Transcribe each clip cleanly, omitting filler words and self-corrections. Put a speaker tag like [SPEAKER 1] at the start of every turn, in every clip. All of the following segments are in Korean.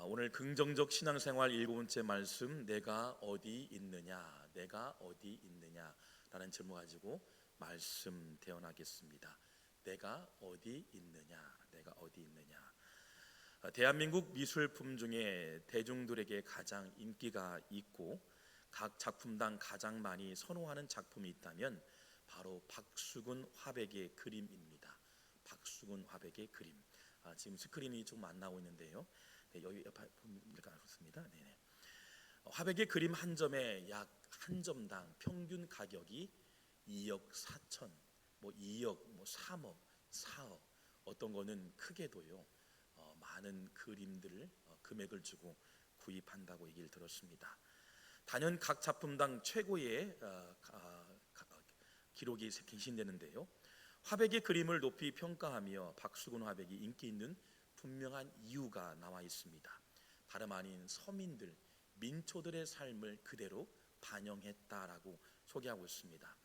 [SPEAKER 1] 오늘 긍정적 신앙생활 7번째 말씀, 내가 어디 있느냐, 내가 어디 있느냐 라는 질문 가지고 말씀 대언하겠습니다. 내가 어디 있느냐, 내가 어디 있느냐. 대한민국 미술품 중에 대중들에게 가장 인기가 있고 각 작품당 가장 많이 선호하는 작품이 있다면 바로 박수근 화백의 그림입니다. 박수근 화백의 그림. 지금 스크린이 좀 안 나오고 있는데요. 네, 여기 보니까 그렇습니다. 네네. 화백의 그림 한 점에 약 한 점당 평균 가격이 2억 4천, 2억, 3억, 4억, 어떤 거는 크게도요. 많은 그림들을 금액을 주고 구입한다고 얘기를 들었습니다. 단연 각 작품당 최고의 기록이 갱신되는데요. 화백의 그림을 높이 평가하며 박수근 화백이 인기 있는 분명한 이유가 나와 있습니다. 다름 아닌 서민들, 민초들의 삶을 그대로 반영했다라고 소개하고 있습니다.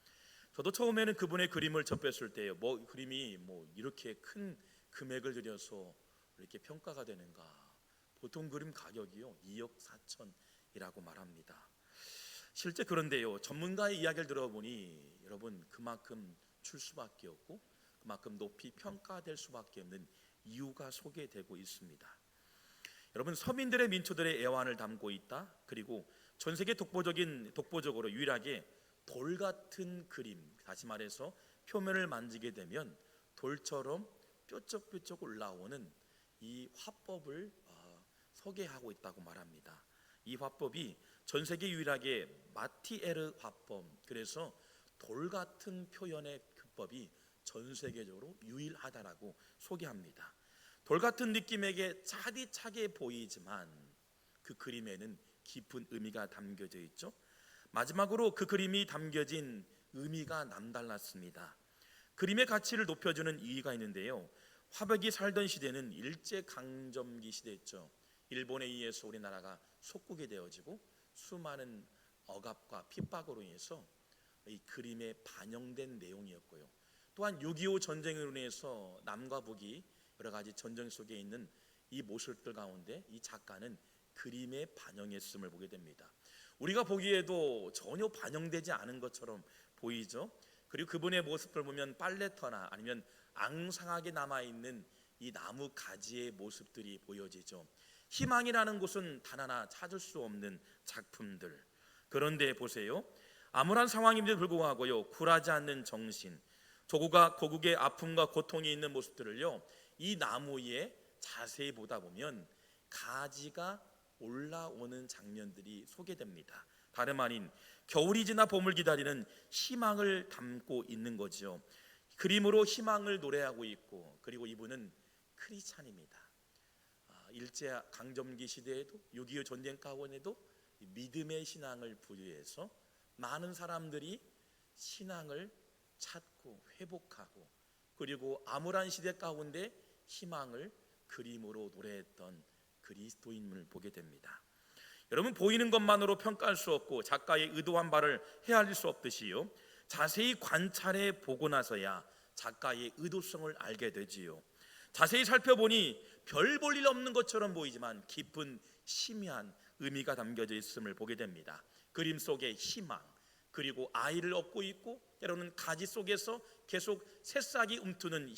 [SPEAKER 1] 저도 처음에는 그분의 그림을 접했을 때 그림이 이렇게 큰 금액을 들여서 이렇게 평가가 되는가? 보통 그림 가격이요 2억 4천이라고 말합니다. 실제 그런데요, 전문가의 이야기를 들어보니 여러분 그만큼 줄 수밖에 없고 그만큼 높이 평가될 수밖에 없는 이유가 소개되고 있습니다. 여러분, 서민들의 민초들의 애환을 담고 있다. 그리고 전 세계 독보적으로 유일하게 돌 같은 그림, 다시 말해서 표면을 만지게 되면 돌처럼 뾰족뾰족 올라오는 이 화법을 소개하고 있다고 말합니다. 이 화법이 전 세계 유일하게 마티에르 화법, 그래서 돌 같은 표현의 기법이 전 세계적으로 유일하다라고 소개합니다. 돌 같은 느낌에게 차디차게 보이지만 그 그림에는 깊은 의미가 담겨져 있죠. 마지막으로 그 그림이 담겨진 의미가 남달랐습니다. 그림의 가치를 높여주는 이유가 있는데요. 화백이 살던 시대는 일제강점기 시대였죠. 일본에 의해서 우리나라가 속국이 되어지고 수많은 억압과 핍박으로 인해서 이 그림에 반영된 내용이었고요. 또한 6.25 전쟁으로 인해서 남과 북이 여러 가지 전쟁 속에 있는 이 모습들 가운데 이 작가는 그림에 반영했음을 보게 됩니다. 우리가 보기에도 전혀 반영되지 않은 것처럼 보이죠. 그리고 그분의 모습을 보면 빨래터나 아니면 앙상하게 남아있는 이 나무 가지의 모습들이 보여지죠. 희망이라는 곳은 단 하나 찾을 수 없는 작품들. 그런데 보세요, 암울한 상황임에도 불구하고요, 굴하지 않는 정신, 고국의 아픔과 고통이 있는 모습들을요, 이 나무에 자세히 보다 보면 가지가 올라오는 장면들이 소개됩니다. 다름 아닌 겨울이 지나 봄을 기다리는 희망을 담고 있는 거죠. 그림으로 희망을 노래하고 있고, 그리고 이분은 크리스찬입니다. 일제 강점기 시대에도 6.25 전쟁 가운데도 믿음의 신앙을 부여해서 많은 사람들이 신앙을 찾고 회복하고, 그리고 암울한 시대 가운데 희망을 그림으로 노래했던 그리스도인을 보게 됩니다. 여러분, 보이는 것만으로 평가할 수 없고 작가의 의도한 바를 헤아릴 수 없듯이요, 자세히 관찰해 보고 나서야 작가의 의도성을 알게 되지요. 자세히 살펴보니 별 볼 일 없는 것처럼 보이지만 깊은 심의한 의미가 담겨져 있음을 보게 됩니다. 그림 속에 희망, 그리고 아이를 얻고 있고 때로는 가지 속에서 계속 새싹이 움트는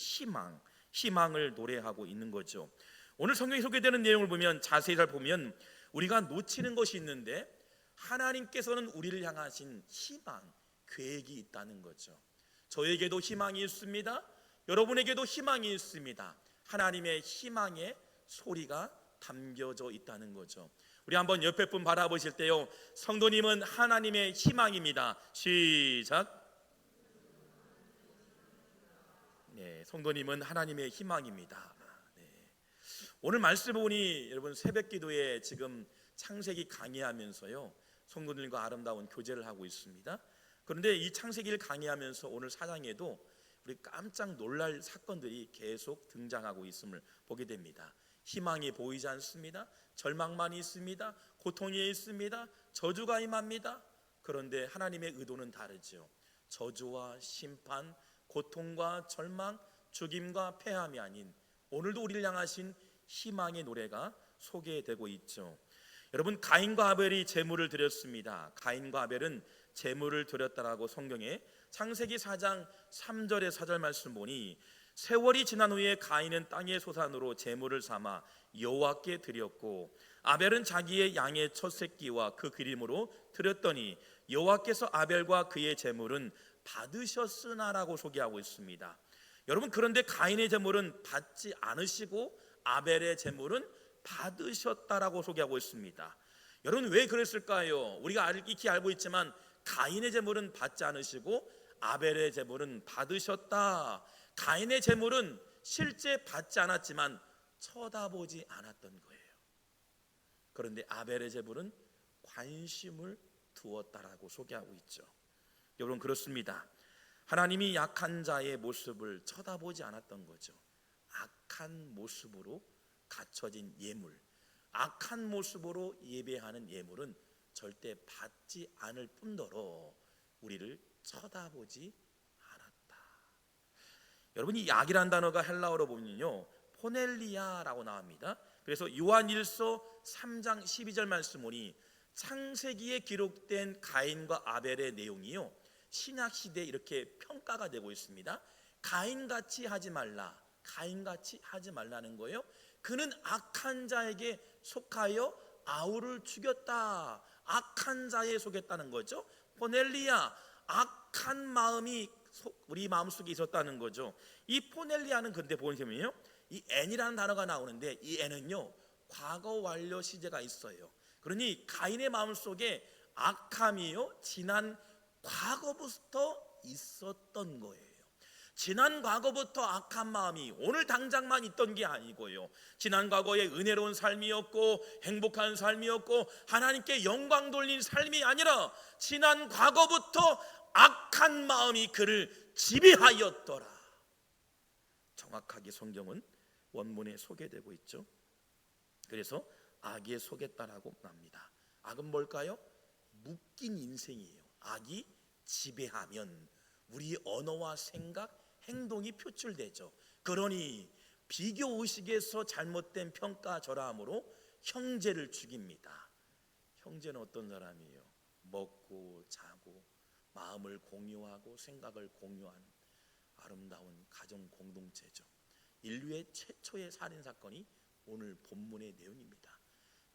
[SPEAKER 1] 희망을 노래하고 있는 거죠. 오늘 성경에 소개되는 내용을 보면 자세히 살펴보면 우리가 놓치는 것이 있는데 하나님께서는 우리를 향하신 희망, 계획이 있다는 거죠. 저에게도 희망이 있습니다. 여러분에게도 희망이 있습니다. 하나님의 희망의 소리가 담겨져 있다는 거죠. 우리 한번 옆에 분 바라보실 때요, 성도님은 하나님의 희망입니다. 시작. 네, 성도님은 하나님의 희망입니다. 네. 오늘 말씀 보니 여러분 새벽기도에 지금 창세기 강의하면서요, 성도들과 아름다운 교제를 하고 있습니다. 그런데 이 창세기를 강의하면서 오늘 사장에도 우리 깜짝 놀랄 사건들이 계속 등장하고 있음을 보게 됩니다. 희망이 보이지 않습니다. 절망만 있습니다. 고통이 있습니다. 저주가 임합니다. 그런데 하나님의 의도는 다르죠. 저주와 심판, 고통과 절망, 죽임과 패함이 아닌 오늘도 우리를 향하신 희망의 노래가 소개되고 있죠. 여러분, 가인과 아벨이 제물을 드렸습니다. 가인과 아벨은 제물을 드렸다라고 성경에 창세기 4장 3절의 4절 말씀 보니, 세월이 지난 후에 가인은 땅의 소산으로 제물을 삼아 여호와께 드렸고 아벨은 자기의 양의 첫 새끼와 그 기름으로 드렸더니 여호와께서 아벨과 그의 제물은 받으셨으나라고 소개하고 있습니다. 여러분, 그런데 가인의 제물은 받지 않으시고 아벨의 제물은 받으셨다라고 소개하고 있습니다. 여러분, 왜 그랬을까요? 우리가 익히 알고 있지만 가인의 제물은 받지 않으시고 아벨의 제물은 받으셨다. 가인의 제물은 실제 받지 않았지만 쳐다보지 않았던 거예요. 그런데 아벨의 제물은 관심을 두었다라고 소개하고 있죠. 여러분, 그렇습니다. 하나님이 약한 자의 모습을 쳐다보지 않았던 거죠. 악한 모습으로 갖춰진 예물, 악한 모습으로 예배하는 예물은 절대 받지 않을 뿐더러 우리를 쳐다보지 않았다. 여러분, 이 약이란 단어가 헬라어로 보면요 포넬리아라고 나옵니다. 그래서 요한일서 3장 12절 말씀 보니 창세기에 기록된 가인과 아벨의 내용이요 신약 시대에 이렇게 평가가 되고 있습니다. 가인같이 하지 말라, 가인같이 하지 말라는 거예요. 그는 악한 자에게 속하여 아우를 죽였다. 악한 자에 속했다는 거죠. 포넬리아, 악한 마음이 우리 마음속에 있었다는 거죠. 이 포넬리아는 근데 보시면요 이 n이라는 단어가 나오는데 이 n은요 과거 완료 시제가 있어요. 그러니 가인의 마음속에 악함이요 지난 과거부터 있었던 거예요. 지난 과거부터 악한 마음이 오늘 당장만 있던 게 아니고요, 지난 과거에 은혜로운 삶이었고 행복한 삶이었고 하나님께 영광 돌린 삶이 아니라 지난 과거부터 악한 마음이 그를 지배하였더라. 정확하게 성경은 원문에 소개되고 있죠. 그래서 악에 속했다라고 납니다. 악은 뭘까요? 묶인 인생이에요. 악이 지배하면 우리 언어와 생각, 행동이 표출되죠. 그러니 비교의식에서 잘못된 평가절하함으로 형제를 죽입니다. 형제는 어떤 사람이에요? 먹고 자고 마음을 공유하고 생각을 공유하는 아름다운 가정 공동체죠. 인류의 최초의 살인사건이 오늘 본문의 내용입니다.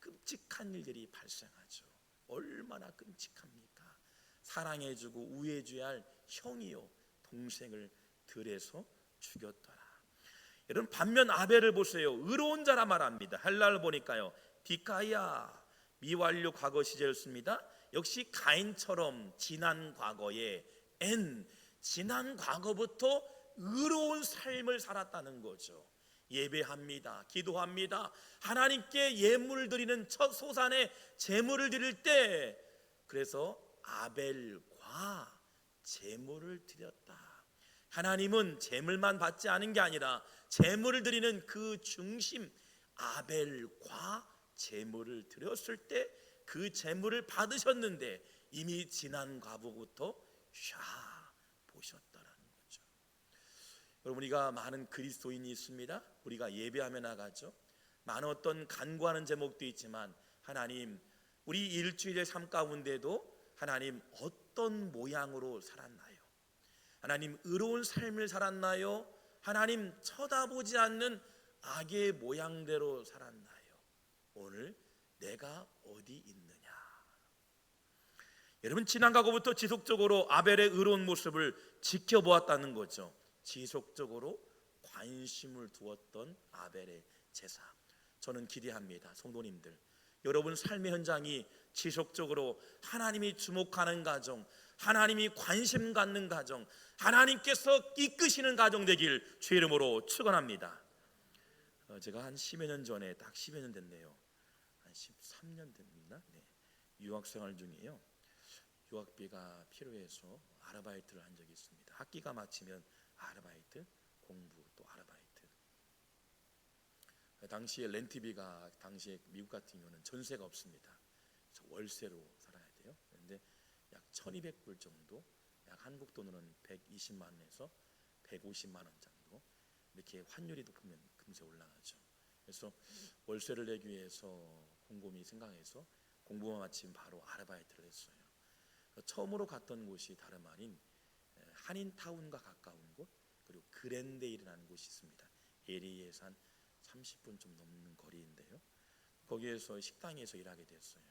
[SPEAKER 1] 끔찍한 일들이 발생하죠. 얼마나 끔찍합니까? 사랑해주고 우애해줘야 할 형이요 동생을 들에서 죽였더라. 여러분, 반면 아벨을 보세요. 의로운 자라 말합니다. 헬라를 보니까요 디카이아, 미완료 과거 시제였습니다. 역시 가인처럼 지난 과거에 지난 과거부터 의로운 삶을 살았다는 거죠. 예배합니다. 기도합니다. 하나님께 예물 드리는 첫 소산의 제물을 드릴 때 그래서 아벨과 제물을 드렸다. 하나님은 제물만 받지 않은 게 아니라 제물을 드리는 그 중심 아벨과 제물을 드렸을 때 그 제물을 받으셨는데 이미 지난 과거부터 보셨다라는 거죠. 여러분, 우리가 많은 그리스도인이 있습니다. 우리가 예배하며 나가죠. 많은 어떤 간구하는 제목도 있지만 하나님, 우리 일주일의 삶 가운데도 하나님 어떤 모양으로 살았나요? 하나님 의로운 삶을 살았나요? 하나님 쳐다보지 않는 악의 모양대로 살았나요? 오늘 내가 어디 있느냐? 여러분, 지난 과거부터 지속적으로 아벨의 의로운 모습을 지켜보았다는 거죠. 지속적으로 관심을 두었던 아벨의 제사. 저는 기대합니다. 성도님들, 여러분 삶의 현장이 지속적으로 하나님이 주목하는 가정, 하나님이 관심 갖는 가정, 하나님께서 이끄시는 가정 되길 주의 이름으로 축원합니다. 제가 한 10여 년 전에, 딱 10여 년 됐네요. 한 13년 됐나? 네. 유학생활 중에요. 유학비가 필요해서 아르바이트를 한 적이 있습니다. 학기가 마치면 아르바이트, 공부 또 아르바이트. 당시에 렌트비가 당시에 미국 같은 경우는 전세가 없습니다. 그래서 월세로 살아야 돼요. 그런데 약 1,200불 정도, 약 한국 돈으로는 120만 원에서 150만 원 정도, 이렇게 환율이 높으면 금세 올라가죠. 그래서 월세를 내기 위해서 곰곰이 생각해서 공부만 마친 바로 아르바이트를 했어요. 처음으로 갔던 곳이 다름 아닌 한인타운과 가까운 곳, 그리고 그랜데일이라는 곳이 있습니다. LA에서 한 30분 좀 넘는 거리인데요. 거기에서 식당에서 일하게 됐어요.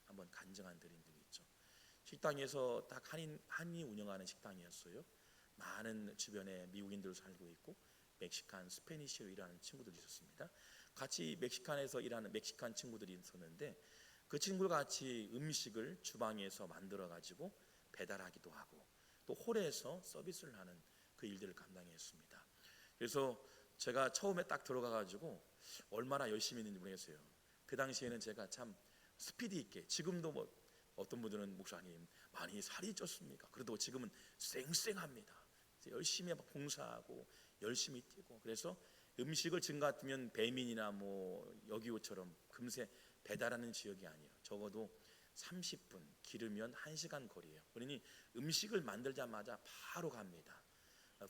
[SPEAKER 1] 한번 간증한 드린 적이 있죠. 식당에서 딱 한인이 운영하는 식당이었어요. 많은 주변에 미국인들 살고 있고 멕시칸, 스페니쉬로 일하는 친구들이 있었습니다. 같이 멕시칸에서 일하는 멕시칸 친구들이 있었는데 그 친구들과 같이 음식을 주방에서 만들어 가지고 배달하기도 하고 또 홀에서 서비스를 하는 그 일들을 감당했습니다. 그래서 제가 처음에 딱 들어가 가지고 얼마나 열심히 했는지 모르겠어요. 그 당시에는 제가 참 스피드 있게, 지금도 뭐 어떤 분들은 목사님 많이 살이 쪘습니까? 그래도 지금은 쌩쌩합니다. 열심히 막 봉사하고 열심히 뛰고, 그래서 음식을 지금 같으면 배민이나 뭐 여기오처럼 금세 배달하는 지역이 아니에요. 적어도 30분, 길으면 1시간 거리예요. 그러니 음식을 만들자마자 바로 갑니다.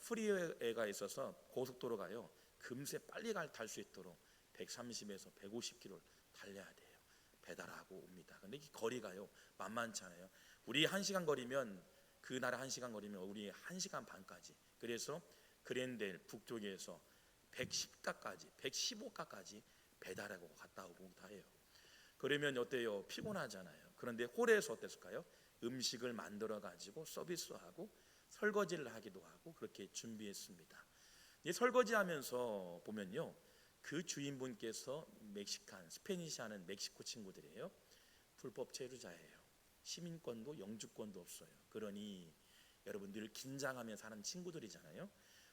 [SPEAKER 1] 프리웨이가 있어서 고속도로가요, 금세 빨리 탈 수 있도록 130에서 150km를 달려야 돼요. 배달하고 옵니다. 근데 이 거리가요 만만찮아요. 우리 1시간 거리면, 그 나라 1시간 거리면 우리 1시간 반까지. 그래서 그랜데일 북쪽에서 110가까지 115가까지 배달하고 갔다 오고 다 해요. 그러면 어때요? 피곤하잖아요. 그런데 홀에서 어땠을까요? 음식을 만들어 가지고 서비스하고 설거지를 하기도 하고 그렇게 준비했습니다. 이 설거지하면서 보면요, 그 주인분께서 멕시칸, 스페니시 하는 멕시코 친구들이에요. 불법 체류자예요. 시민권도 영주권도 없어요. 그러니 여러분 늘 긴장하며 사는 친구들이잖아요.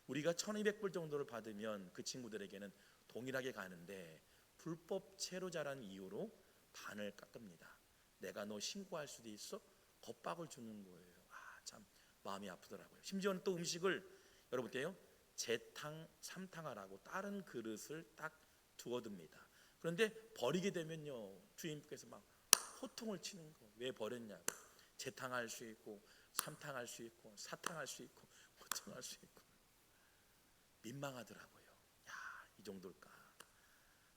[SPEAKER 1] 우리가 1200불 정도를 받으면 그 친구들에게는 동일하게 가는데 불법 체류자라는 이유로 반을 깎습니다. 내가 너 신고할 수도 있어? 겁박을 주는 거예요. 참 마음이 아프더라고요. 심지어는 또 음식을 여러분 때요, 재탕, 삼탕하라고 다른 그릇을 딱 두어둡니다. 그런데 버리게 되면요, 주인께서 막 호통을 치는 거. 왜 버렸냐고. 재탕할 수 있고 삼탕할 수 있고 사탕할 수 있고 호통할 수 있고. 민망하더라고요. 이 정도일까.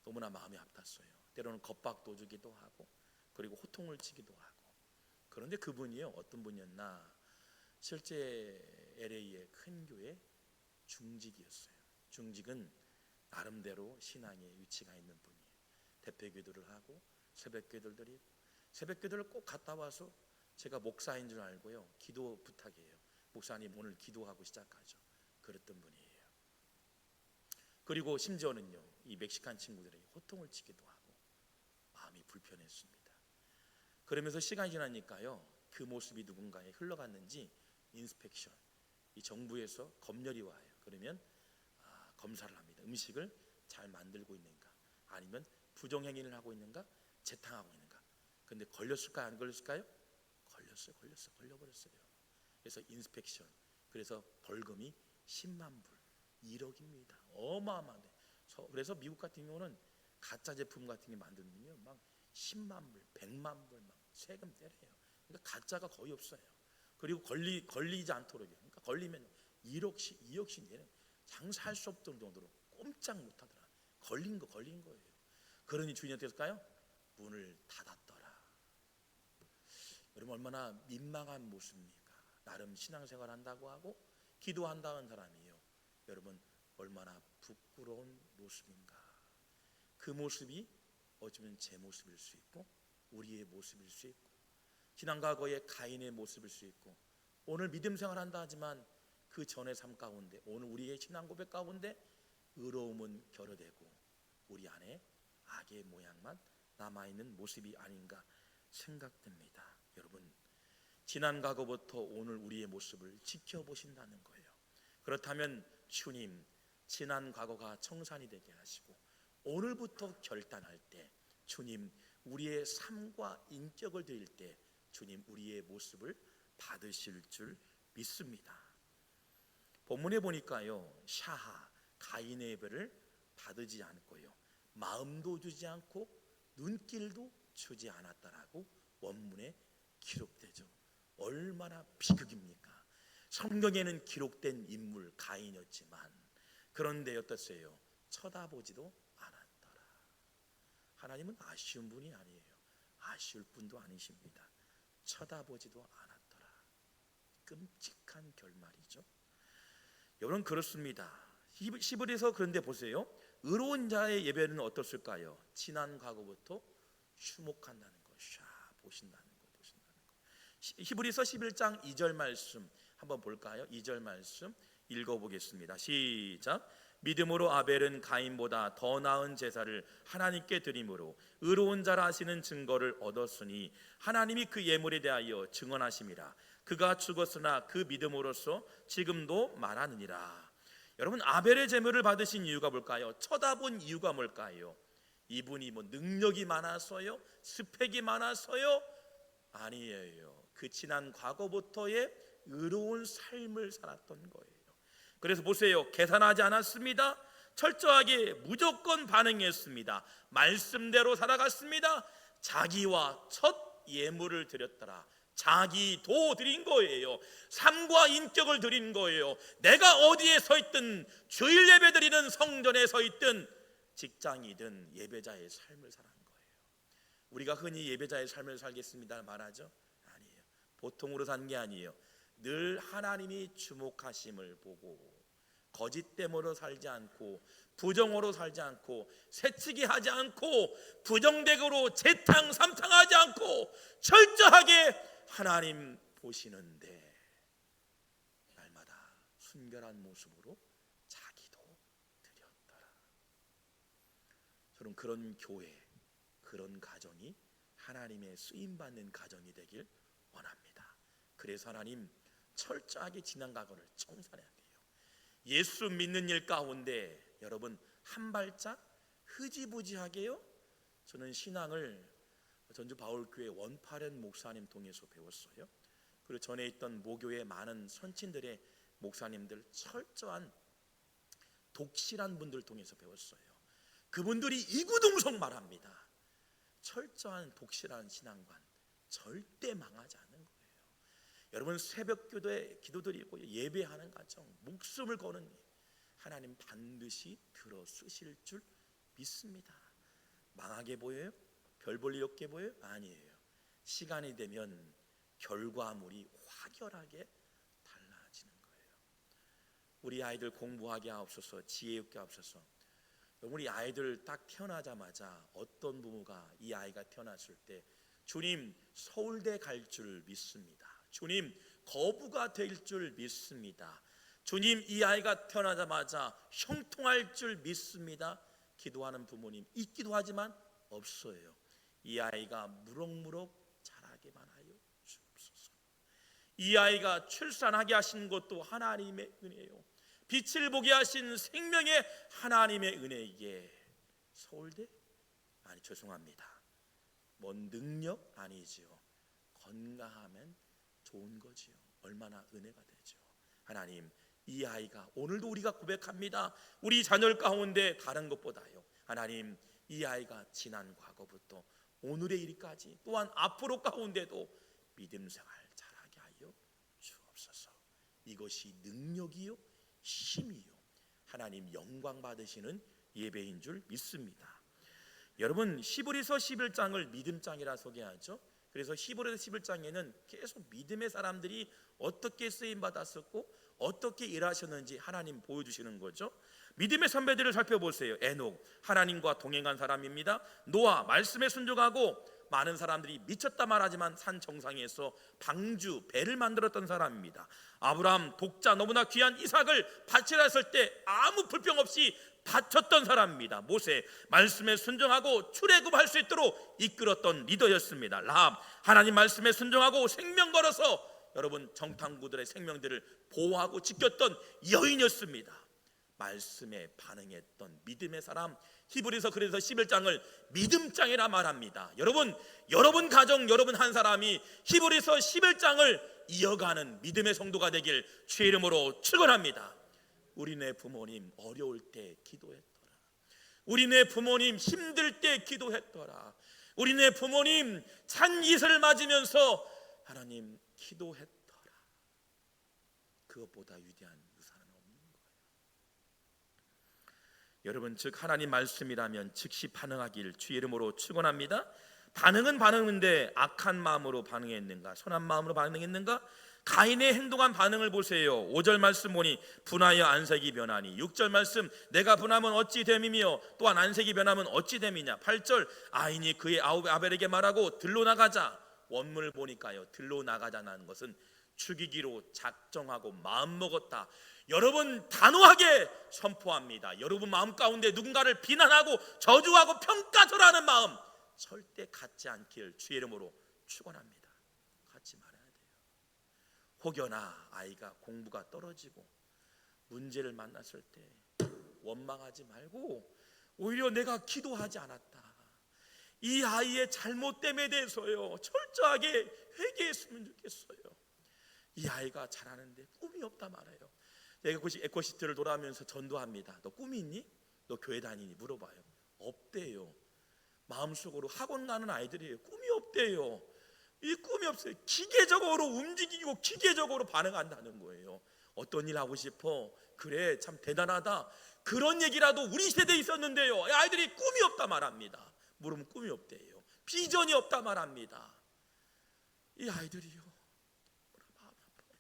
[SPEAKER 1] 너무나 마음이 아팠어요. 때로는 겁박도 주기도 하고 그리고 호통을 치기도 하고. 그런데 그분이요, 어떤 분이었나, 실제 LA의 큰 교회 중직이었어요. 중직은 나름대로 신앙의 위치가 있는 분이에요. 대표기도를 하고 새벽기도를 드리고, 새벽기도를 꼭 갔다 와서 제가 목사인 줄 알고요, 기도 부탁해요. 목사님 오늘 기도하고 시작하죠. 그랬던 분이에요. 그리고 심지어는요, 이 멕시칸 친구들에게 호통을 치기도 하고 마음이 불편했습니다. 그러면서 시간이 지나니까요, 그 모습이 누군가에 흘러갔는지 인스펙션, 이 정부에서 검열이 와요. 그러면 검사를 합니다. 음식을 잘 만들고 있는가, 아니면 부정행위를 하고 있는가, 재탕하고 있는가. 근데 걸렸을까요, 안 걸렸을까요? 걸려버렸어요. 그래서 인스펙션, 그래서 벌금이 10만 불, 1억입니다. 어마어마한데. 그래서 미국 같은 경우는 가짜 제품 같은 게 만들면요, 막 10만 불, 100만 불 막 세금 때려요. 그러니까 가짜가 거의 없어요. 그리고 걸리지 않도록요. 그러니까 걸리면 1억씩, 2억씩 내는, 장사할 수 없던 정도로 꼼짝 못하더라. 걸린 거예요. 그러니 주인이 어떻게 했을까요? 문을 닫았더라. 여러분 얼마나 민망한 모습입니까? 나름 신앙생활 한다고 하고 기도한다는 사람이에요. 여러분 얼마나 부끄러운 모습인가. 그 모습이 어쩌면 제 모습일 수 있고 우리의 모습일 수 있고 지난 과거의 가인의 모습일 수 있고 오늘 믿음 생활한다 하지만 그 전의 삶 가운데 오늘 우리의 신앙 고백 가운데 의로움은 결여되고 우리 안에 악의 모양만 남아있는 모습이 아닌가 생각됩니다. 여러분 지난 과거부터 오늘 우리의 모습을 지켜보신다는 거예요. 그렇다면 주님, 지난 과거가 청산이 되게 하시고 오늘부터 결단할 때 주님, 우리의 삶과 인격을 드릴 때 주님, 우리의 모습을 받으실 줄 믿습니다. 본문에 보니까요, 샤하, 가인의 예배를 받지 않고요, 마음도 주지 않고 눈길도 주지 않았다라고 원문에 기록되죠. 얼마나 비극입니까? 성경에는 기록된 인물 가인이었지만 그런데 어땠어요? 쳐다보지도 않았더라. 하나님은 아쉬운 분이 아니에요. 아쉬울 분도 아니십니다. 쳐다보지도 않았더라. 끔찍한 결말이죠. 여러분, 그렇습니다. 히브리서 그런데 보세요. 의로운 자의 예배는 어떻을까요? 지난 과거부터 추목한다는 것, 보신다는 것. 히브리서 11장 2절 말씀 한번 볼까요? 2절 말씀 읽어보겠습니다. 시작. 믿음으로 아벨은 가인보다 더 나은 제사를 하나님께 드림으로 의로운 자라 하시는 증거를 얻었으니 하나님이 그 예물에 대하여 증언하심이라. 그가 죽었으나 그 믿음으로써 지금도 말하느니라. 여러분, 아벨의 제물을 받으신 이유가 뭘까요? 쳐다본 이유가 뭘까요? 이분이 뭐 능력이 많아서요? 스펙이 많아서요? 아니에요. 그 지난 과거부터의 의로운 삶을 살았던 거예요. 그래서 보세요. 계산하지 않았습니다. 철저하게 무조건 반응했습니다. 말씀대로 살아갔습니다. 자기와 첫 예물을 드렸더라. 자기도 드린 거예요. 삶과 인격을 드린 거예요. 내가 어디에 서 있든, 주일 예배 드리는 성전에 서 있든, 직장이든 예배자의 삶을 살아간 거예요. 우리가 흔히 예배자의 삶을 살겠습니다 말하죠. 아니에요. 보통으로 산 게 아니에요. 늘 하나님이 주목하심을 보고 거짓됨으로 살지 않고 부정으로 살지 않고 새치기 하지 않고 부정대으로 재탕 삼탕하지 않고 철저하게 하나님 보시는데 날마다 순결한 모습으로 자기도 드렸더라. 저는 그런 교회, 그런 가정이 하나님의 쓰임받는 가정이 되길 원합니다. 그래서 하나님 철저하게 지난 과거를 청산해야 돼요. 예수 믿는 일 가운데 여러분 한 발짝 흐지부지하게요. 저는 신앙을 전주 바울교회 원파련 목사님 통해서 배웠어요. 그리고 전에 있던 모교의 많은 선친들의 목사님들 철저한 독실한 분들 통해서 배웠어요. 그분들이 이구동성 말합니다. 철저한 독실한 신앙관 절대 망하지 않는 거예요. 여러분 새벽 교도에 기도드리고 예배하는 가정 목숨을 거는 하나님 반드시 들어 쓰실 줄 믿습니다. 망하게 보여요? 별 볼 일 없게 보여요? 아니에요. 시간이 되면 결과물이 확연하게 달라지는 거예요. 우리 아이들 공부하게 하옵소서, 지혜 있게 하옵소서. 우리 아이들 딱 태어나자마자 어떤 부모가 이 아이가 태어났을 때 주님 서울대 갈 줄 믿습니다. 주님 거부가 될 줄 믿습니다. 주님 이 아이가 태어나자마자 형통할 줄 믿습니다. 기도하는 부모님 있기도 하지만 없어요. 이 아이가 무럭무럭 자라게만 하여 주옵소서. 이 아이가 출산하게 하신 것도 하나님의 은혜요. 빛을 보게 하신 생명의 하나님의 은혜이기에 서울대? 아니 죄송합니다. 뭔 능력? 아니지요. 건강하면 좋은 거지요. 얼마나 은혜가 되죠. 하나님 이 아이가 오늘도 우리가 고백합니다. 우리 자녀 가운데 다른 것보다요. 하나님 이 아이가 지난 과거부터 오늘의 일까지 또한 앞으로 가운데도 믿음 생활 잘하게 하여 주옵소서. 이것이 능력이요 힘이요 하나님 영광 받으시는 예배인 줄 믿습니다. 여러분 히브리서 11장을 믿음장이라 소개하죠. 그래서 히브리서 11장에는 계속 믿음의 사람들이 어떻게 쓰임 받았었고 어떻게 일하셨는지 하나님 보여주시는 거죠. 믿음의 선배들을 살펴보세요. 에녹 하나님과 동행한 사람입니다. 노아 말씀에 순종하고 많은 사람들이 미쳤다 말하지만 산 정상에서 방주 배를 만들었던 사람입니다. 아브라함 독자 너무나 귀한 이삭을 바치라 했을 때 아무 불평 없이 바쳤던 사람입니다. 모세 말씀에 순종하고 출애굽할 수 있도록 이끌었던 리더였습니다. 라합 하나님 말씀에 순종하고 생명 걸어서 여러분 정탐구들의 생명들을 보호하고 지켰던 여인이었습니다. 말씀에 반응했던 믿음의 사람, 히브리서 그래서 11장을 믿음장이라 말합니다. 여러분 가정 여러분 한 사람이 히브리서 11장을 이어가는 믿음의 성도가 되길 주의 이름으로 축원합니다. 우리네 부모님 어려울 때 기도했더라. 우리네 부모님 힘들 때 기도했더라. 우리네 부모님 찬이슬을 맞으면서 하나님 기도했더라. 그것보다 위대한 유산은 없는 거예요. 여러분, 즉 하나님 말씀이라면 즉시 반응하길 주의 이름으로 축원합니다. 반응은 반응인데 악한 마음으로 반응했는가, 선한 마음으로 반응했는가? 가인의 행동한 반응을 보세요. 5절 말씀 보니 분하여 안색이 변하니, 6절 말씀 내가 분하면 어찌 됨이며 또한 안색이 변하면 어찌 됨이냐. 8절 아인이 그의 아벨에게 말하고 들로 나가자. 원문을 보니까요, 들로 나가자는 것은 죽이기로 작정하고 마음먹었다. 여러분, 단호하게 선포합니다. 여러분 마음 가운데 누군가를 비난하고 저주하고 평가절하는 마음 절대 갖지 않길 주의 이름으로 축원합니다. 갖지 말아야 돼요. 혹여나 아이가 공부가 떨어지고 문제를 만났을 때 원망하지 말고 오히려 내가 기도하지 않았다, 이 아이의 잘못됨에 대해서요 철저하게 회개했으면 좋겠어요. 이 아이가 잘하는데 꿈이 없다 말아요. 내가 에코시티를 돌아가면서 전도합니다. 너 꿈이 있니? 너 교회 다니니? 물어봐요. 없대요. 마음속으로 학원 가는 아이들이에요. 꿈이 없대요. 이 꿈이 없어요. 기계적으로 움직이고 기계적으로 반응한다는 거예요. 어떤 일 하고 싶어? 그래, 참 대단하다. 그런 얘기라도 우리 세대에 있었는데요, 아이들이 꿈이 없다 말합니다. 물으면 꿈이 없대요. 비전이 없다 말합니다. 이 아이들이요, 마음 아파요.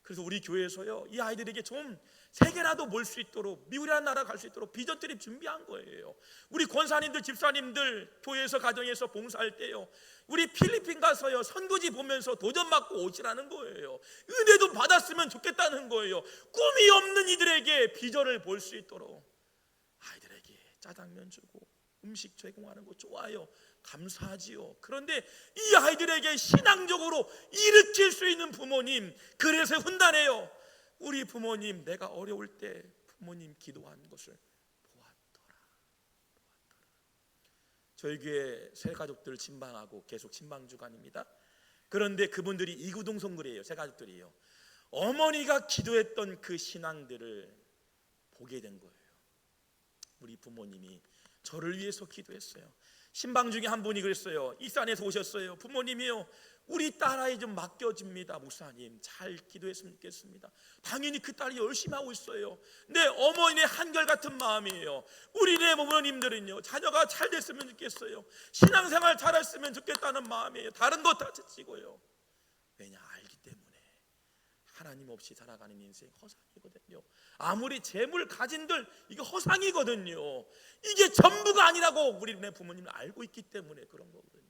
[SPEAKER 1] 그래서 우리 교회에서요 이 아이들에게 좀 세계라도 볼 수 있도록, 미국이라는 나라 갈 수 있도록 비전 트립 준비한 거예요. 우리 권사님들, 집사님들 교회에서 가정에서 봉사할 때요, 우리 필리핀 가서요 선교지 보면서 도전 받고 오시라는 거예요. 은혜도 받았으면 좋겠다는 거예요. 꿈이 없는 이들에게 비전을 볼 수 있도록 아이들에게 짜장면 주고 음식 제공하는 거 좋아요. 감사하지요. 그런데 이 아이들에게 신앙적으로 일으킬 수 있는 부모님, 그래서 훈단해요. 우리 부모님, 내가 어려울 때 부모님 기도한 것을 보았더라. 저희 교회 새 가족들 신방하고 계속 신방 주간입니다. 그런데 그분들이 이구동성그래요. 새 가족들이요. 어머니가 기도했던 그 신앙들을 보게 된 거예요. 우리 부모님이 저를 위해서 기도했어요. 신방 중에 한 분이 그랬어요. 익산에서 오셨어요. 부모님이요, 우리 딸아이 좀 맡겨줍니다. 목사님, 잘 기도했으면 좋겠습니다. 당연히 그 딸이 열심히 하고 있어요. 내 어머니의 한결같은 마음이에요. 우리네 부모님들은요, 자녀가 잘 됐으면 좋겠어요. 신앙생활 잘했으면 좋겠다는 마음이에요. 다른 것 다 지치고요. 왜냐, 알기 때문에 하나님 없이 살아가는 인생 허상이거든요. 아무리 재물 가진들 이게 허상이거든요. 이게 전부가 아니라고 우리네 부모님은 알고 있기 때문에 그런 거거든요.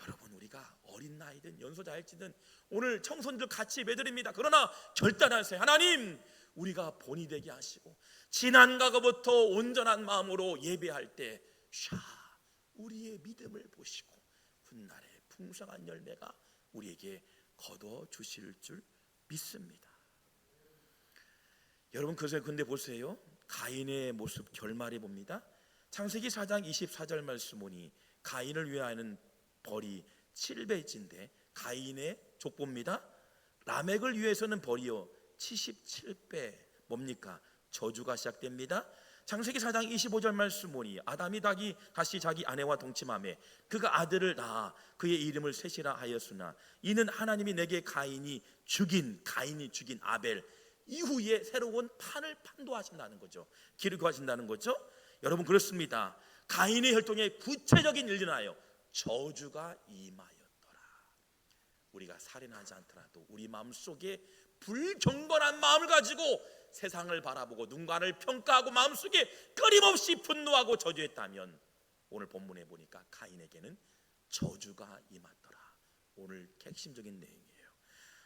[SPEAKER 1] 여러분, 우리가 어린 나이든 연소자일지든 오늘 청소년들 같이 예배드립니다. 그러나 결단하세요. 하나님, 우리가 본이 되게 하시고 지난 과거부터 온전한 마음으로 예배할 때 우리의 믿음을 보시고 훗날에 풍성한 열매가 우리에게 거둬 주실 줄 믿습니다. 여러분, 근데 보세요. 가인의 모습 결말해 봅니다. 창세기 4장 24절 말씀 보니 가인을 위하여는 벌이 7배인데 가인의 족보입니다. 라멕을 위해서는 벌이요 77배. 뭡니까? 저주가 시작됩니다. 창세기 4장 25절 말씀 보니 아담이 다시 자기 아내와 동침하매 그가 아들을 낳아 그의 이름을 셋이라 하였으나 이는 하나님이 내게 가인이 죽인 아벨 이후에 새로운 판을 판도하신다는 거죠. 기록하신다는 거죠. 여러분, 그렇습니다. 가인의 혈통에 구체적인 일이 나요. 저주가 임하였더라. 우리가 살인하지 않더라도 우리 마음속에 불경건한 마음을 가지고 세상을 바라보고 누군가를 평가하고 마음속에 끊임없이 분노하고 저주했다면 오늘 본문에 보니까 가인에게는 저주가 임하더라. 오늘 핵심적인 내용이에요.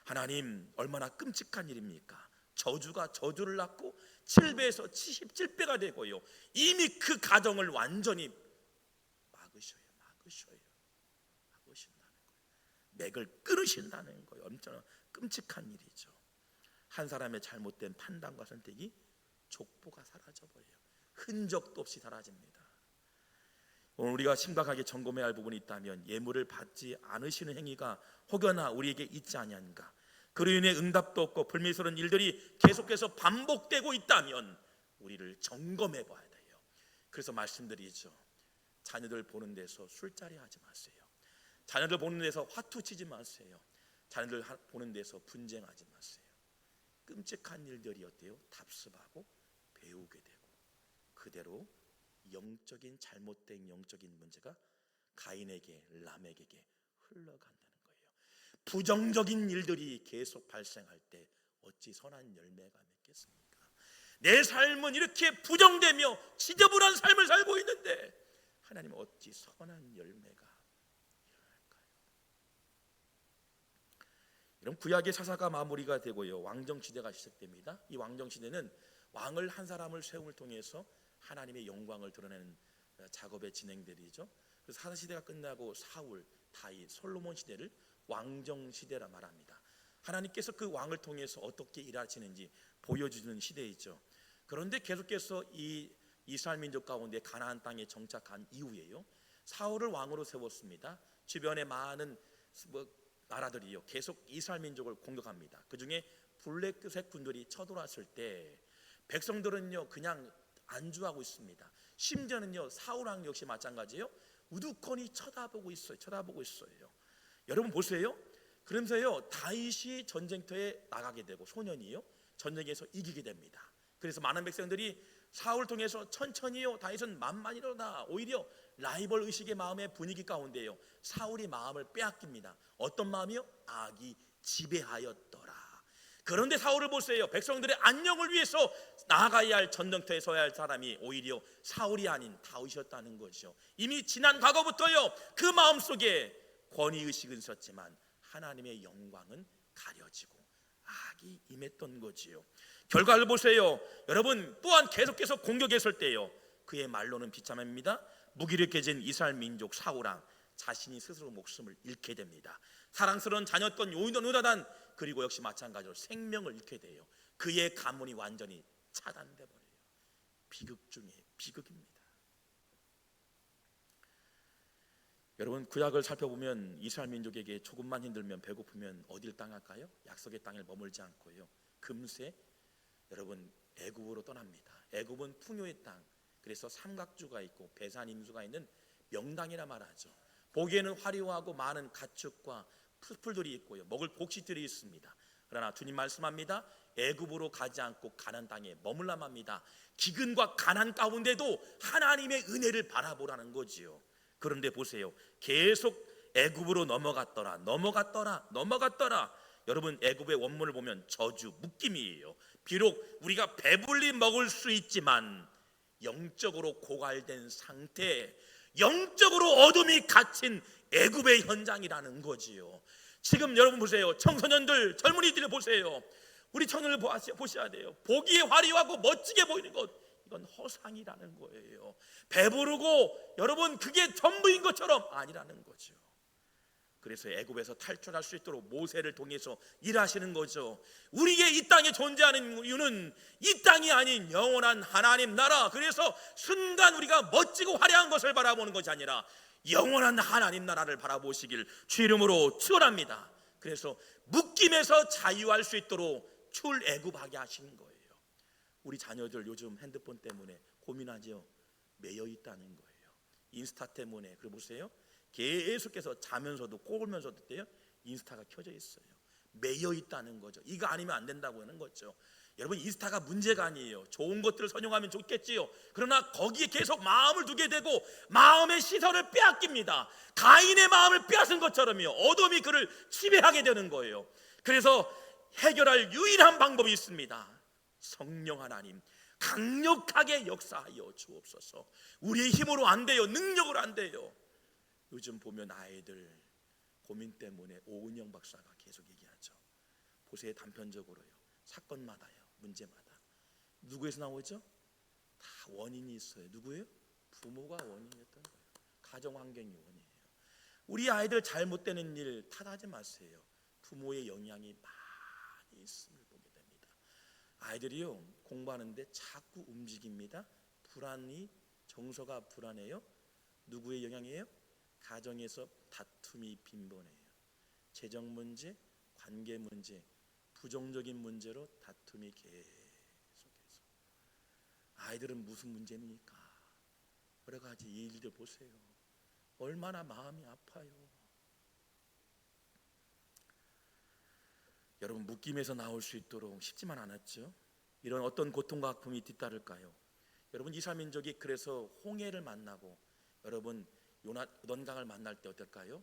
[SPEAKER 1] 하나님, 얼마나 끔찍한 일입니까? 저주가 저주를 낳고 7배에서 77배가 되고요, 이미 그 가정을 완전히 막으신다는 거예요. 맥을 끊으신다는 거예요. 엄청 끔찍한 일이죠. 한 사람의 잘못된 판단과 선택이 족보가 사라져버려요. 흔적도 없이 사라집니다. 오늘 우리가 심각하게 점검해야 할 부분이 있다면 예물을 받지 않으시는 행위가 혹여나 우리에게 있지 아니한가, 그로 인해 응답도 없고 불미스러운 일들이 계속해서 반복되고 있다면 우리를 점검해 봐야 돼요. 그래서 말씀드리죠. 자녀들 보는 데서 술자리 하지 마세요. 자녀들 보는 데서 화투 치지 마세요. 자녀들 보는 데서 분쟁하지 마세요. 끔찍한 일들이 어때요? 답습하고 배우게 되고 그대로 영적인 잘못된 영적인 문제가 가인에게 라멕에게 흘러간다는 거예요. 부정적인 일들이 계속 발생할 때 어찌 선한 열매가 맺겠습니까? 내 삶은 이렇게 부정되며 지저분한 삶을 살고 있는데 하나님은 어찌 선한 열매가 일어날까요? 이런 구약의 사사가 마무리가 되고요, 왕정시대가 시작됩니다. 이 왕정시대는 왕을 한 사람을 세움을 통해서 하나님의 영광을 드러내는 작업의 진행들이죠. 그래서 사사시대가 끝나고 사울, 다윗, 솔로몬 시대를 왕정시대라 말합니다. 하나님께서 그 왕을 통해서 어떻게 일하시는지 보여주는 시대이죠. 그런데 계속해서 이 이스라엘 민족 가운데 가나안 땅에 정착한 이후에요, 사울을 왕으로 세웠습니다. 주변의 많은 나라들이요 계속 이스라엘 민족을 공격합니다. 그 중에 블랙색 군들이 쳐들어왔을 때 백성들은요 그냥 안주하고 있습니다. 심지어는요 사울 왕 역시 마찬가지예요. 우두커니 쳐다보고 있어요. 여러분 보세요. 그러면서요 다윗이 전쟁터에 나가게 되고 소년이요 전쟁에서 이기게 됩니다. 그래서 많은 백성들이 사울 통해서 천천히요 다윗은 만만이로다, 오히려 라이벌 의식의 마음의 분위기 가운데요 사울이 마음을 빼앗깁니다. 어떤 마음이요? 악이 지배하였더라. 그런데 사울을 보세요. 백성들의 안녕을 위해서 나아가야 할 전쟁터에 서야 할 사람이 오히려 사울이 아닌 다윗이었다는 거죠. 이미 지난 과거부터요 그 마음속에 권위의식은 있었지만 하나님의 영광은 가려지고 악이 임했던 거지요. 결과를 보세요. 여러분 또한 계속해서 공격했을 때요 그의 말로는 비참합니다. 무기력해진 이스라엘 민족 사울왕 자신이 스스로 목숨을 잃게 됩니다. 사랑스러운 자녀였던 요나단 그리고 역시 마찬가지로 생명을 잃게 돼요. 그의 가문이 완전히 차단돼 버려요. 비극 중에 비극입니다. 여러분 구약을 살펴보면 이스라엘 민족에게 조금만 힘들면 배고프면 어딜 땅할까요? 약속의 땅에 머물지 않고요 금세 여러분 애굽으로 떠납니다. 애굽은 풍요의 땅, 그래서 삼각주가 있고 배산 임수가 있는 명당이라 말하죠. 보기에는 화려하고 많은 가축과 풀들이 있고요 먹을 곡식들이 있습니다. 그러나 주님 말씀합니다. 애굽으로 가지 않고 가나안 땅에 머물라만 합니다. 기근과 가난 가운데도 하나님의 은혜를 바라보라는 거지요. 그런데 보세요. 계속 애굽으로 넘어갔더라. 여러분 애굽의 원문을 보면 저주, 묶임이에요. 비록 우리가 배불리 먹을 수 있지만 영적으로 고갈된 상태, 영적으로 어둠이 갇힌 애굽의 현장이라는 거지요. 지금 여러분 보세요. 청소년들, 젊은이들 보세요. 우리 청년을 보셔야 돼요. 보기에 화려하고 멋지게 보이는 것, 이건 허상이라는 거예요. 배부르고 여러분 그게 전부인 것처럼 아니라는 거죠. 그래서 애굽에서 탈출할 수 있도록 모세를 통해서 일하시는 거죠. 우리에게 이 땅에 존재하는 이유는 이 땅이 아닌 영원한 하나님 나라, 그래서 순간 우리가 멋지고 화려한 것을 바라보는 것이 아니라 영원한 하나님 나라를 바라보시길 주 이름으로 축원합니다. 그래서 묶임에서 자유할 수 있도록 출애굽하게 하시는 거예요. 우리 자녀들 요즘 핸드폰 때문에 고민하죠. 매여 있다는 거예요. 인스타 때문에. 그래 보세요. 계속해서 자면서도 꼬불면서도 때요 인스타가 켜져 있어요. 매여 있다는 거죠. 이거 아니면 안 된다고 하는 거죠. 여러분 인스타가 문제가 아니에요. 좋은 것들을 선용하면 좋겠지요. 그러나 거기에 계속 마음을 두게 되고 마음의 시선을 빼앗깁니다. 가인의 마음을 빼앗은 것처럼요 어둠이 그를 지배하게 되는 거예요. 그래서 해결할 유일한 방법이 있습니다. 성령 하나님 강력하게 역사하여 주옵소서. 우리의 힘으로 안 돼요. 능력으로 안 돼요. 요즘 보면 아이들 고민 때문에 오은영 박사가 계속 얘기하죠. 보세요. 단편적으로요. 사건마다요. 문제마다. 누구에서 나오죠? 다 원인이 있어요. 누구예요? 부모가 원인이었던 거예요. 가정 환경이 원인이에요. 우리 아이들 잘못되는 일 탓하지 마세요. 부모의 영향이 많이 있음을 보게 됩니다. 아이들이요 공부하는데 자꾸 움직입니다. 불안이, 정서가 불안해요. 누구의 영향이에요? 가정에서 다툼이 빈번해요. 재정 문제, 관계 문제, 부정적인 문제로 다툼이 계속해서. 아이들은 무슨 문제입니까? 여러 가지 일들 보세요. 얼마나 마음이 아파요. 여러분 묶임에서 나올 수 있도록 쉽지만 않았죠. 이런 어떤 고통과 아픔이 뒤따를까요? 여러분 이스라엘 민족이 그래서 홍해를 만나고 여러분 요단강을 만날 때 어떨까요?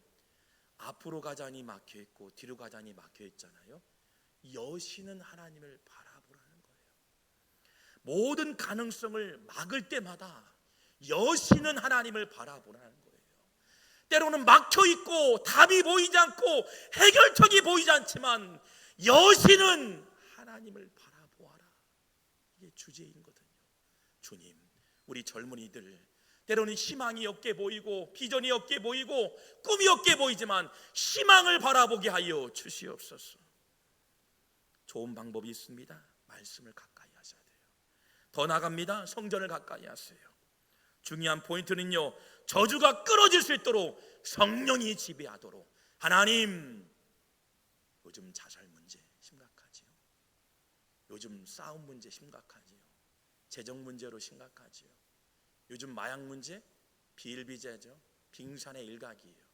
[SPEAKER 1] 앞으로 가자니 막혀 있고 뒤로 가자니 막혀 있잖아요. 여시는 하나님을 바라보라는 거예요. 모든 가능성을 막을 때마다 여시는 하나님을 바라보라는 거예요. 때로는 막혀 있고 답이 보이지 않고 해결책이 보이지 않지만 여시는 하나님을 바라보아라. 이게 주제이거든요. 주님, 우리 젊은이들 때로는 희망이 없게 보이고 비전이 없게 보이고 꿈이 없게 보이지만 희망을 바라보게 하여 주시옵소서. 좋은 방법이 있습니다. 말씀을 가까이 하셔야 돼요. 더 나갑니다. 성전을 가까이 하세요. 중요한 포인트는요, 저주가 끊어질 수 있도록 성령이 지배하도록. 하나님, 요즘 자살 문제 심각하지요. 요즘 싸움 문제 심각하지요. 재정 문제로 심각하지요. 요즘 마약 문제 비일비재죠. 빙산의 일각이에요.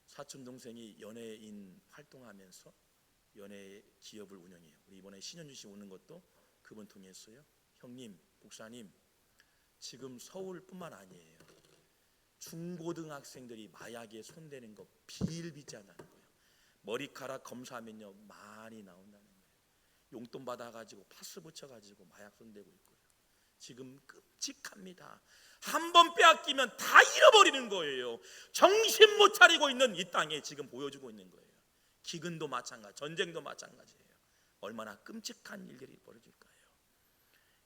[SPEAKER 1] 사촌 동생이 연예인 활동하면서 연예 기업을 운영해요. 우리 이번에 신현주 씨 오는 것도 그분 통했어요. 형님, 목사님, 지금 서울뿐만 아니에요. 중고등학생들이 마약에 손대는 거 비일비재하다는 거예요. 머리카락 검사하면요 많이 나온다는 거예요. 용돈 받아가지고 파스 붙여가지고 마약 손대고 있고요. 지금 끔찍합니다. 한 번 빼앗기면 다 잃어버리는 거예요. 정신 못 차리고 있는 이 땅에 지금 보여주고 있는 거예요. 기근도 마찬가지, 전쟁도 마찬가지예요. 얼마나 끔찍한 일들이 벌어질까요?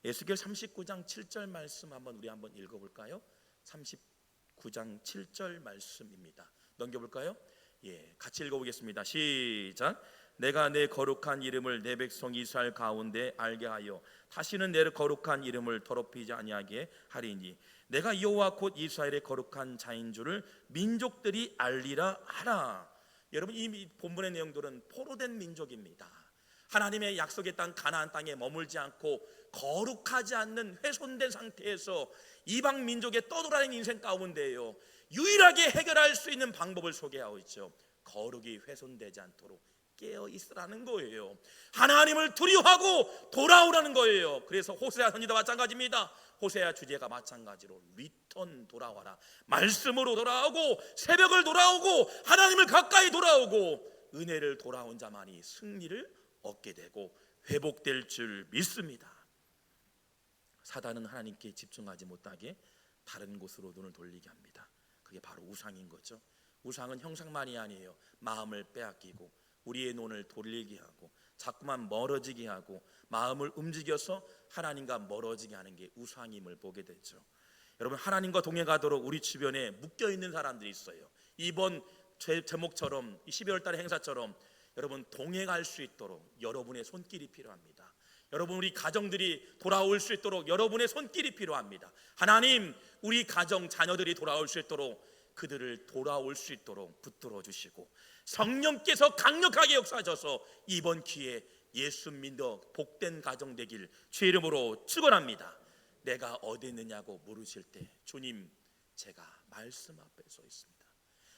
[SPEAKER 1] 에스겔 39장 7절 말씀 우리 한번 읽어볼까요? 39장 7절 말씀입니다. 넘겨볼까요? 예, 같이 읽어보겠습니다. 시작. 내가 내 거룩한 이름을 내 백성 이스라엘 가운데 알게 하여 다시는 내 거룩한 이름을 더럽히지 아니하게 하리니 내가 여호와 곧 이스라엘의 거룩한 자인 줄을 민족들이 알리라 하라. 여러분, 이 본문의 내용들은 포로된 민족입니다. 하나님의 약속의 땅 가나안 땅에 머물지 않고 거룩하지 않는 훼손된 상태에서 이방 민족의 떠돌아다니는 인생 가운데에요, 유일하게 해결할 수 있는 방법을 소개하고 있죠. 거룩이 훼손되지 않도록 깨어 있으라는 거예요. 하나님을 두려워하고 돌아오라는 거예요. 그래서 호세아 선지도 마찬가지입니다. 호세아 주제가 마찬가지로 리턴, 돌아와라. 말씀으로 돌아오고 새벽을 돌아오고 하나님을 가까이 돌아오고 은혜를 돌아온 자만이 승리를 얻게 되고 회복될 줄 믿습니다. 사단은 하나님께 집중하지 못하게 다른 곳으로 눈을 돌리게 합니다. 그게 바로 우상인 거죠. 우상은 형상만이 아니에요. 마음을 빼앗기고 우리의 눈을 돌리게 하고 자꾸만 멀어지게 하고 마음을 움직여서 하나님과 멀어지게 하는 게 우상임을 보게 되죠. 여러분, 하나님과 동행하도록 우리 주변에 묶여있는 사람들이 있어요. 이번 제목처럼 12월 달의 행사처럼 여러분 동행할 수 있도록 여러분의 손길이 필요합니다. 여러분, 우리 가정들이 돌아올 수 있도록 여러분의 손길이 필요합니다. 하나님, 우리 가정 자녀들이 돌아올 수 있도록 그들을 돌아올 수 있도록 붙들어 주시고 성령께서 강력하게 역사하셔서 이번 기회에 예수 믿어 복된 가정 되길 주의 이름으로 축원합니다. 내가 어디 있느냐고 물으실 때 주님, 제가 말씀 앞에 서 있습니다.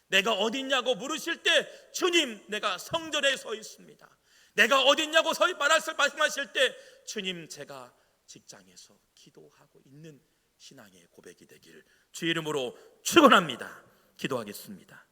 [SPEAKER 1] 내가 어디 있냐고 물으실 때 주님, 내가 성전에 서 있습니다. 내가 어디 있냐고 말씀하실 때 주님, 제가 직장에서 기도하고 있는 신앙의 고백이 되길 주의 이름으로 축원합니다. 기도하겠습니다.